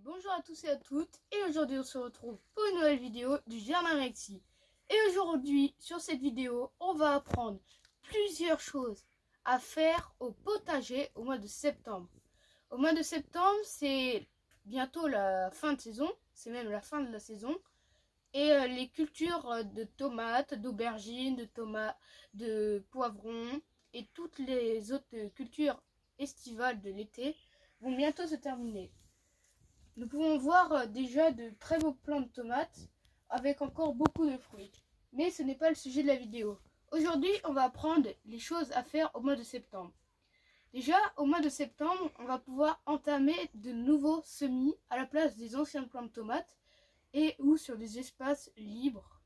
Bonjour à tous et à toutes, et aujourd'hui on se retrouve pour une nouvelle vidéo du Jardin Rexy. Et aujourd'hui, sur cette vidéo, on va apprendre plusieurs choses à faire au potager au mois de septembre. Au mois de septembre, c'est bientôt la fin de saison, c'est même la fin de la saison. Et les cultures de tomates, d'aubergines, de tomates, de poivrons et toutes les autres cultures estivales de l'été vont bientôt se terminer. Nous pouvons voir déjà de très beaux plants de tomates avec encore beaucoup de fruits. Mais ce n'est pas le sujet de la vidéo. Aujourd'hui, on va apprendre les choses à faire au mois de septembre. Déjà, au mois de septembre, on va pouvoir entamer de nouveaux semis à la place des anciens plants de tomates et ou sur des espaces libres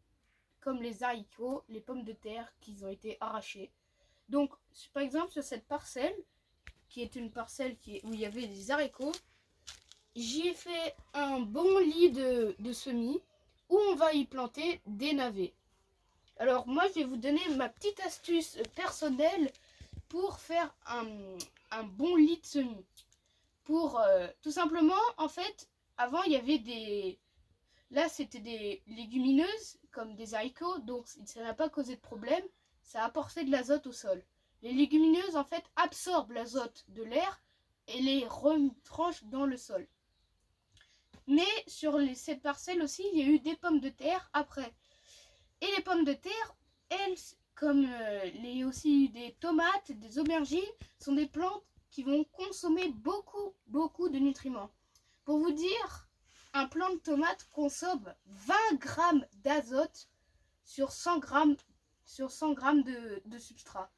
comme les haricots, les pommes de terre qui ont été arrachées. Donc, par exemple, sur cette parcelle, qui est une parcelle où il y avait des haricots, j'y ai fait un bon lit de semis où on va y planter des navets. Alors moi je vais vous donner ma petite astuce personnelle pour faire un bon lit de semis. Pour tout simplement, en fait, avant il y avait des... Là c'était des légumineuses comme des haricots, donc ça n'a pas causé de problème, ça a apporté de l'azote au sol. Les légumineuses en fait absorbent l'azote de l'air et les retranchent dans le sol. Mais sur cette parcelle aussi, il y a eu des pommes de terre après. Et les pommes de terre, elles, comme aussi des tomates, des aubergines, sont des plantes qui vont consommer beaucoup de nutriments. Pour vous dire, un plant de tomate consomme 20 grammes d'azote sur 100 grammes, de substrat.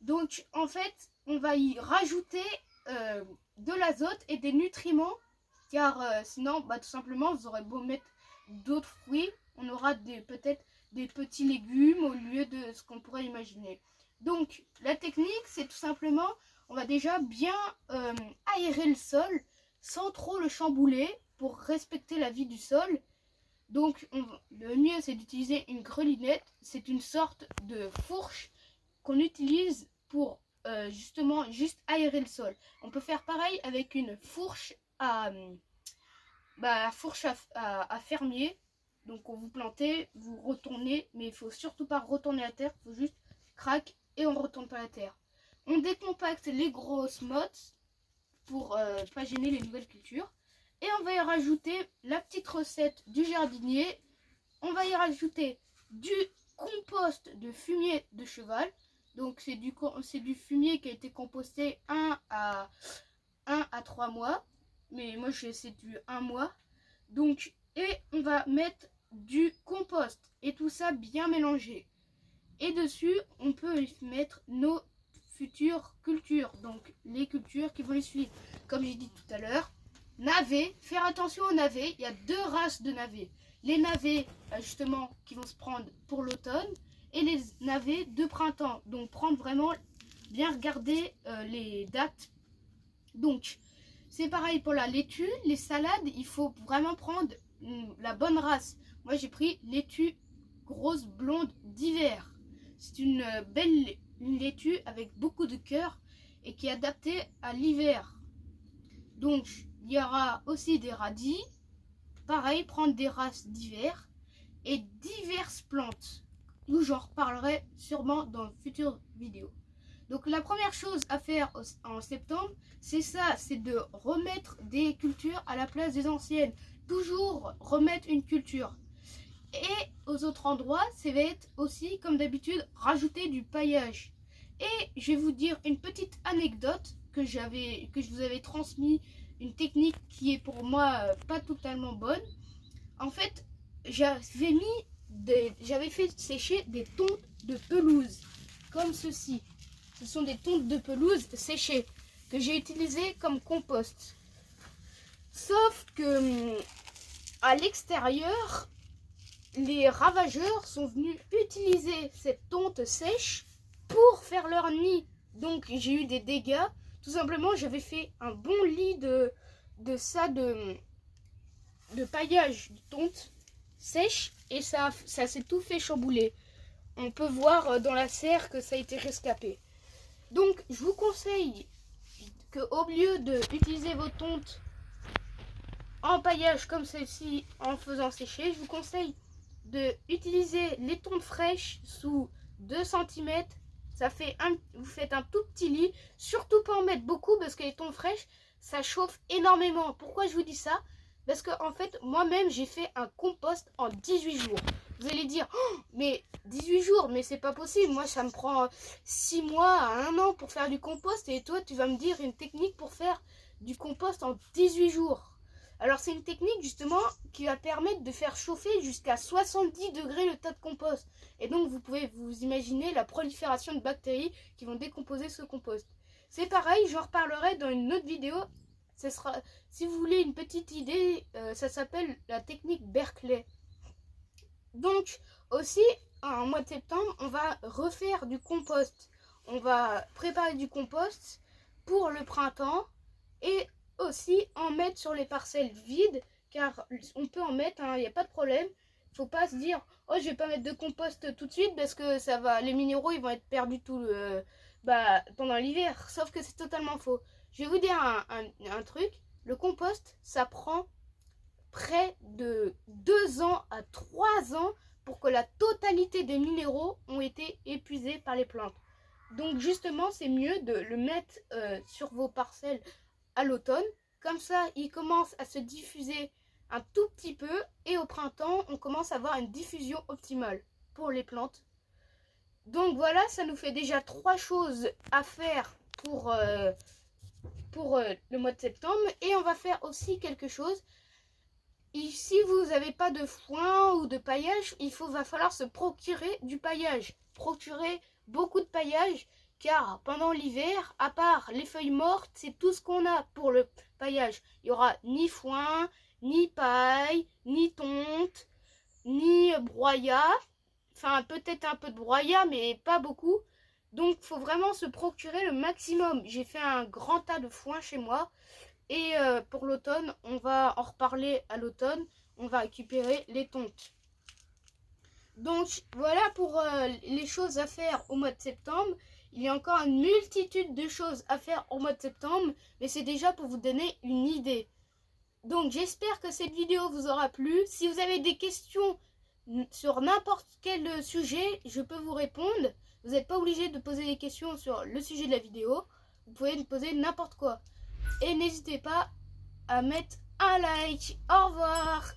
Donc, en fait, on va y rajouter de l'azote et des nutriments. Car sinon, tout simplement, vous aurez beau mettre d'autres fruits, on aura peut-être des petits légumes au lieu de ce qu'on pourrait imaginer. Donc, la technique, c'est tout simplement, on va déjà bien aérer le sol sans trop le chambouler pour respecter la vie du sol. Donc, le mieux, c'est d'utiliser une grelinette. C'est une sorte de fourche qu'on utilise pour justement juste aérer le sol. On peut faire pareil avec une fourche à fermier. Donc on vous plantez, vous retournez, mais il faut surtout pas retourner la terre, il faut juste crac et on retourne pas la terre. On décompacte les grosses mottes pour pas gêner les nouvelles cultures. Et on va y rajouter la petite recette du jardinier. On va y rajouter du compost de fumier de cheval. Donc c'est du fumier qui a été composté 1 à 3 mois. Mais moi c'est du 1 mois. Donc, et on va mettre du compost et tout ça bien mélangé. Et dessus, on peut y mettre nos futures cultures. Donc les cultures qui vont les suivre. Comme j'ai dit tout à l'heure, navets, faire attention aux navets. Il y a 2 races de navets. Les navets justement qui vont se prendre pour l'automne et les navets de printemps. Donc prendre vraiment, bien regarder les dates. Donc c'est pareil pour la laitue, les salades, il faut vraiment prendre la bonne race. Moi j'ai pris laitue grosse blonde d'hiver. C'est une belle laitue avec beaucoup de cœur et qui est adaptée à l'hiver. Donc il y aura aussi des radis. Pareil, prendre des races d'hiver et diverses plantes, où j'en reparlerai sûrement dans une future vidéo. Donc la première chose à faire en septembre, c'est ça, c'est de remettre des cultures à la place des anciennes. Toujours remettre une culture. Et aux autres endroits, ça va être aussi, comme d'habitude, rajouter du paillage. Et je vais vous dire une petite anecdote que je vous avais transmis, une technique qui est pour moi pas totalement bonne. En fait, j'avais fait sécher des tontes de pelouse, comme ceci. Ce sont des tontes de pelouse séchées que j'ai utilisées comme compost. Sauf que à l'extérieur, les ravageurs sont venus utiliser cette tonte sèche pour faire leur nid. Donc j'ai eu des dégâts. Tout simplement, j'avais fait un bon lit de paillage de tonte sèche et ça s'est tout fait chambouler. On peut voir dans la serre que ça a été rescapé. Donc, je vous conseille qu'au lieu d'utiliser vos tontes en paillage comme celle-ci en faisant sécher, je vous conseille d'utiliser les tontes fraîches sous 2 cm. Vous faites un tout petit lit, surtout pas en mettre beaucoup parce que les tontes fraîches, ça chauffe énormément. Pourquoi je vous dis ça? Parce que en fait, moi-même, j'ai fait un compost en 18 jours. Vous allez dire, oh, mais 18 jours, mais c'est pas possible. Moi, ça me prend 6 mois à 1 an pour faire du compost. Et toi, tu vas me dire une technique pour faire du compost en 18 jours. Alors, c'est une technique justement qui va permettre de faire chauffer jusqu'à 70 degrés le tas de compost. Et donc, vous pouvez vous imaginer la prolifération de bactéries qui vont décomposer ce compost. C'est pareil, j'en reparlerai dans une autre vidéo. Ce sera, si vous voulez une petite idée, ça s'appelle la technique Berkeley. Donc, aussi, en mois de septembre, on va refaire du compost. On va préparer du compost pour le printemps et aussi en mettre sur les parcelles vides, car on peut en mettre, il n'y a pas de problème. Il ne faut pas se dire, oh, je vais pas mettre de compost tout de suite parce que ça va, les minéraux ils vont être perdus pendant l'hiver. Sauf que c'est totalement faux. Je vais vous dire un truc, le compost, ça prend près de 2 ans à 3 ans pour que la totalité des minéraux ont été épuisés par les plantes. Donc justement, c'est mieux de le mettre sur vos parcelles à l'automne. Comme ça, il commence à se diffuser un tout petit peu et au printemps, on commence à avoir une diffusion optimale pour les plantes. Donc voilà, ça nous fait déjà 3 choses à faire pour le mois de septembre. Et on va faire aussi quelque chose. Et si vous n'avez pas de foin ou de paillage, va falloir se procurer du paillage. Procurer beaucoup de paillage, car pendant l'hiver, à part les feuilles mortes, c'est tout ce qu'on a pour le paillage. Il n'y aura ni foin, ni paille, ni tonte, ni broyat. Enfin, peut-être un peu de broyat, mais pas beaucoup. Donc, il faut vraiment se procurer le maximum. J'ai fait un grand tas de foin chez moi. Et pour l'automne, on va en reparler à l'automne. On va récupérer les tontes. Donc, voilà pour les choses à faire au mois de septembre. Il y a encore une multitude de choses à faire au mois de septembre. Mais c'est déjà pour vous donner une idée. Donc, j'espère que cette vidéo vous aura plu. Si vous avez des questions sur n'importe quel sujet, je peux vous répondre. Vous n'êtes pas obligé de poser des questions sur le sujet de la vidéo. Vous pouvez me poser n'importe quoi. Et n'hésitez pas à mettre un like. Au revoir.